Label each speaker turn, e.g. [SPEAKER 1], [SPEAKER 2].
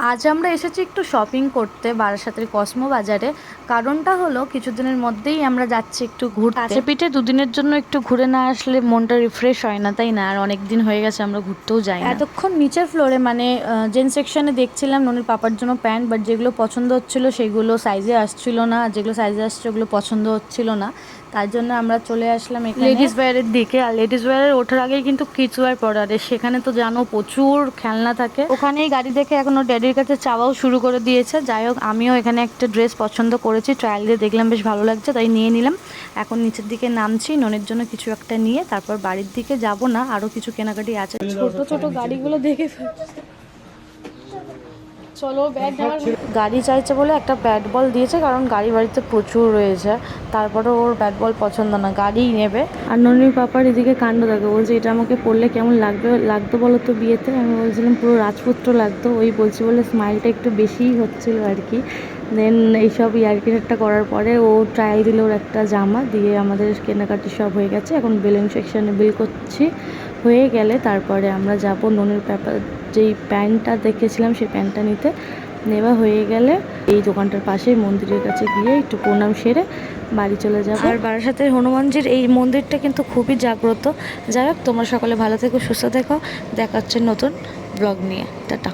[SPEAKER 1] আজ আমরা এসেছি একটু শপিং করতে বারাসাতের কসমো বাজারে। কারণটা হলো কিছুদিনের মধ্যেই আমরা যাচ্ছি একটু ঘুরতে। কাছে পিঠে দুদিনের জন্য একটু ঘুরে না আসলে মনটা রিফ্রেশ হয় না, তাই না? আর অনেক দিন হয়ে গেছে আমরা ঘুরতেও যাই না। এতক্ষণ নিচের ফ্লোরে মানে জেন্টস সেকশনে দেখছিলাম ননির পাপার জন্য প্যান্ট, বাট যেগুলো পছন্দ হচ্ছিল সেগুলো সাইজে আসছিল না, আর যেগুলো সাইজে আসছে ওগুলো পছন্দ হচ্ছিল না। তার জন্য আমরা চলে আসলাম লেডিস ওয়্যারের দিকে। আর লেডিস ওয়্যারের ওঠার আগেই কিন্তু কিডস ওয়্যার পড়ার, সেখানে তো জানো প্রচুর খেলনা থাকে। ওখানেই গাড়ি দেখে এখন ওর ড্যাডির কাছে চাওয়াও শুরু করে দিয়েছে। যাই হোক, আমিও এখানে একটা ড্রেস পছন্দ করেছি, ট্রায়াল দিয়ে দেখলাম বেশ ভালো লাগছে, তাই নিয়ে নিলাম। এখন নিচের দিকে নামছি ননির জন্য কিছু একটা নিয়ে, তারপর বাড়ির দিকে যাব না, আরও কিছু কেনাকাটি আছে। ছোট ছোট গাড়িগুলো দেখে চলো ব্যাট গাড়ি চাইছে বলে একটা ব্যাট বল দিয়েছে, কারণ গাড়ি বাড়িতে প্রচুর রয়েছে। তারপরে ওর ব্যাট বল পছন্দ না, গাড়িই নেবে। আর ননির পাপার এদিকে কাণ্ড দেখে, বলছে এটা আমাকে পরলে কেমন লাগতো বলো তো বিয়েতে। আমি বলছিলাম পুরো রাজপুত্র লাগতো। ওই বলছি বলে স্মাইলটা একটু বেশিই হচ্ছিল আর কি। দেন এইসব ইয়ার্কিটা করার পরে ও ট্রায়াল দিল ওর একটা জামা দিয়ে। আমাদের কেনাকাটি সব হয়ে গেছে, এখন বেলুন সেকশনে বিল করছি। হয়ে গেলে তারপরে আমরা যাব ননির পাপা যেই প্যান্টটা দেখেছিলাম সেই প্যান্টটা নিতে। নেওয়া হয়ে গেলে এই দোকানটার পাশেই মন্দিরের কাছে গিয়ে একটু প্রণাম সেরে বাড়ি চলে যাব। আর বারাসাতের হনুমানজির এই মন্দিরটা কিন্তু খুবই জাগ্রত। যাই হোক, তোমরা সকলে ভালো থেকো, সুস্থ থেকো। দেখা হচ্ছে নতুন ব্লগ নিয়ে। টাটা।